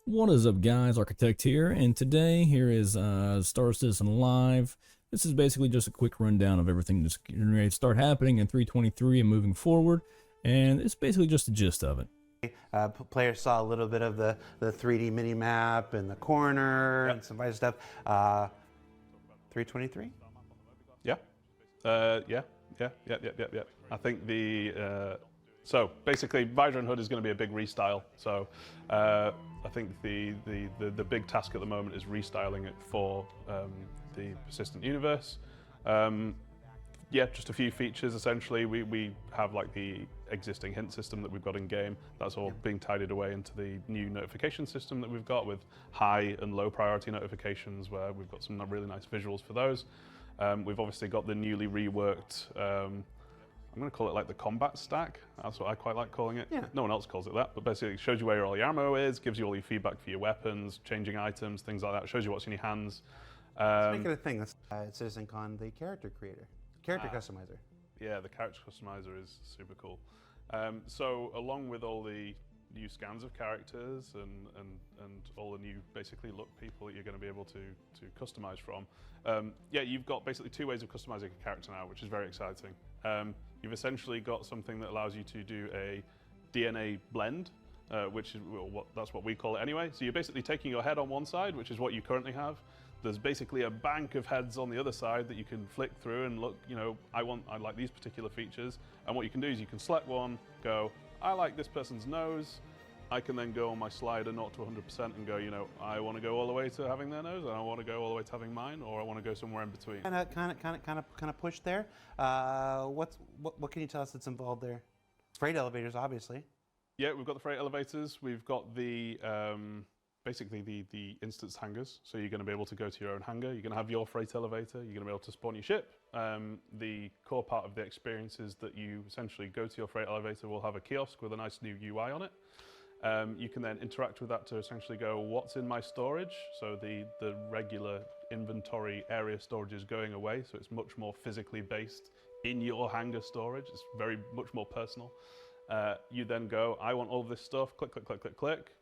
What is up, guys? Architect here, and today here is Star Citizen Live. This is basically just a quick rundown of everything that's getting ready to start happening in 3.23 and moving forward, and it's basically just the gist of it. Players saw a little bit of the 3D mini map and the corner and some other stuff. 323? Yeah. Yeah. I think so basically Visor and Hood is going to be a big restyle. So I think the big task at the moment is restyling it for the persistent universe. Yeah, just a few features essentially. We have like the existing hint system that we've got in game. That's all being tidied away into the new notification system that we've got with high and low priority notifications, where we've got some really nice visuals for those. We've obviously got the newly reworked, I'm going to call it like the combat stack. That's what I quite like calling it. Yeah. No one else calls it that, but basically it shows you where all your ammo is, gives you all your feedback for your weapons, changing items, things like that. It shows you what's in your hands. Let's make it a thing. That's CitizenCon, the character creator, character customizer. Yeah, the character customizer is super cool. So along with all the new scans of characters and all the new basically look people that you're going to be able to customize from, yeah, you've got basically two ways of customizing a character now, which is very exciting. You've essentially got something that allows you to do a DNA blend, which is that's what we call it anyway. So you're basically taking your head on one side, which is what you currently have. There's basically a bank of heads on the other side that you can flick through and look, you know, I like these particular features. And what you can do is you can select one, go, I like this person's nose. I can then go on my slider 0 to 100% and go, you know, I want to go all the way to having their nose, and I want to go all the way to having mine, or I want to go somewhere in between. Kind of push there. What can you tell us that's involved there? Freight elevators, obviously. Yeah, we've got the freight elevators. We've got the basically the instance hangars. So you're going to be able to go to your own hangar. You're going to have your freight elevator. You're going to be able to spawn your ship. The core part of the experience is that you essentially go to your freight elevator. We'll have a kiosk with a nice new UI on it. You can then interact with that to essentially go, what's in my storage? So the regular inventory area storage is going away. So it's much more physically based in your hangar storage. It's very much more personal. You then go, I want all this stuff, click, click, click, click, click.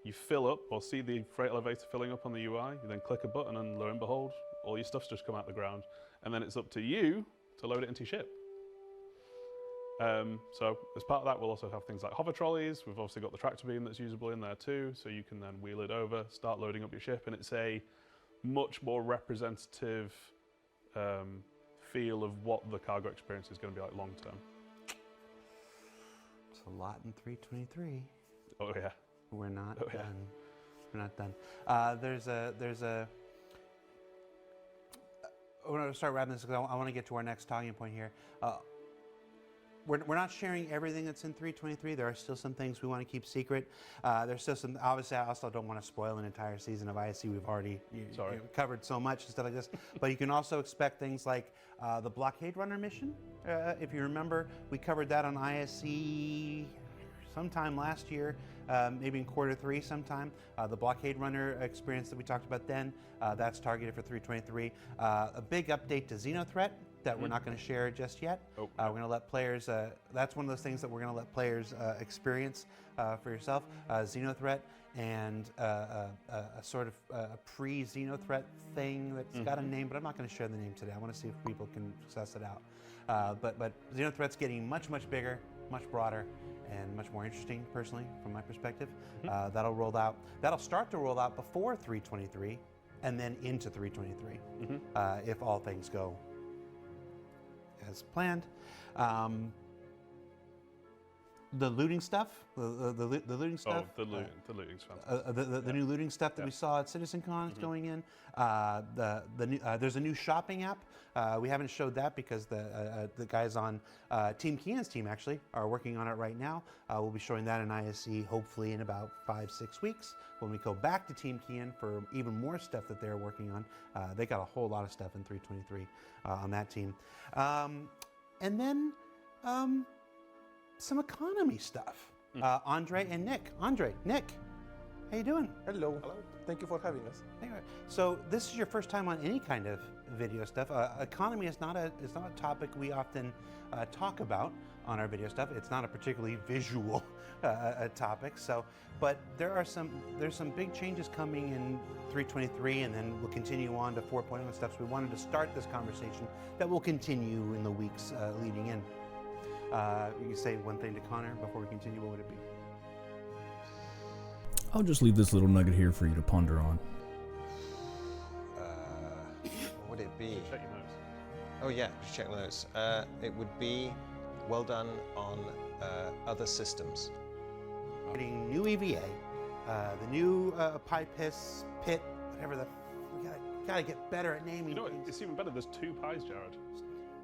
You fill up or see the freight elevator filling up on the UI. You then click a button and lo and behold, all your stuff's just come out the ground. And then it's up to you to load it into your ship. So as part of that, we'll also have things like hover trolleys. We've obviously got the tractor beam that's usable in there too. So you can then wheel it over, start loading up your ship. And it's a much more representative feel of what the cargo experience is going to be like long term. It's a lot in 323. Oh yeah. We're not done. We're not done. There's a. We're going to start wrapping this because I want to get to our next talking point here. We're not sharing everything that's in 323. There are still some things we want to keep secret. There's still some. Obviously, I also don't want to spoil an entire season of ISC. We've already covered so much and stuff like this. But you can also expect things like the Blockade Runner mission. If you remember, we covered that on ISC sometime last year, maybe in Q3 sometime. The Blockade Runner experience that we talked about then, that's targeted for 323. A big update to Xenothreat that we're not going to share just yet. We're going to let players, that's one of those things that we're going to let players experience for yourself. Xenothreat and a sort of a pre-Xenothreat thing that's got a name, but I'm not going to share the name today. I want to see if people can suss it out. But Xenothreat's getting much, much bigger, much broader, and much more interesting, personally, from my perspective. That'll roll out. That'll start to roll out before 323, and then into 323, if all things go as planned. The looting stuff, the looting stuff. Oh, the looting's fantastic. The new looting stuff that we saw at CitizenCon is going in. There's a new shopping app. We haven't showed that because the guys on Team Kian's team actually are working on it right now. We'll be showing that in ISC hopefully in about 5-6 weeks. When we go back to Team Kian for even more stuff that they're working on, they got a whole lot of stuff in 323 on that team. And then some economy stuff. Andre and Nick. Nick, how you doing? Hello. Thank you for having us. Anyway, so this is your first time on any kind of video stuff. Economy is not a topic we often talk about on our video stuff. It's not a particularly visual topic, so, but there's some big changes coming in 3.23, and then we'll continue on to 4.0 and stuff. So we wanted to start this conversation that will continue in the weeks leading in. You can say one thing to Connor before we continue. What would it be? I'll just leave this little nugget here for you to ponder on. What would it be? Check your notes. Oh yeah, just check my notes. It would be well done on other systems. Getting new EVA, the new pie-piss pit, whatever we gotta get better at naming You know what? things. It's even better. There's 2 pies, Jared.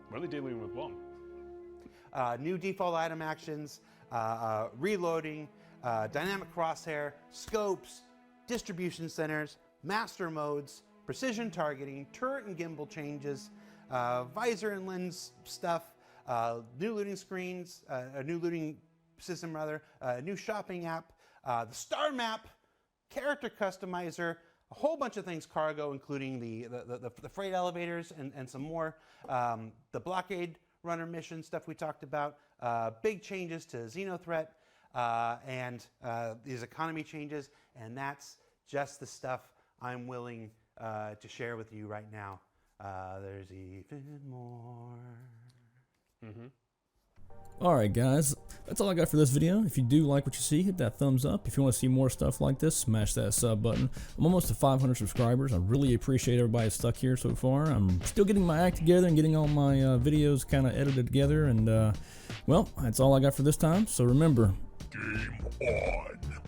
We're only dealing with 1. New default item actions, reloading, dynamic crosshair, scopes, distribution centers, master modes, precision targeting, turret and gimbal changes, visor and lens stuff, new looting screens, a new looting system rather, a new shopping app, the star map, character customizer, a whole bunch of things cargo, including the freight elevators and some more, the blockade runner mission stuff we talked about, big changes to Xenothreat, and these economy changes, and that's just the stuff I'm willing to share with you right now. There's even more. Alright guys, that's all I got for this video. If you do like what you see, hit that thumbs up. If you want to see more stuff like this, smash that sub button. I'm almost to 500 subscribers. I really appreciate everybody stuck here so far. I'm still getting my act together and getting all my videos kind of edited together. And well, that's all I got for this time. So remember, Game on.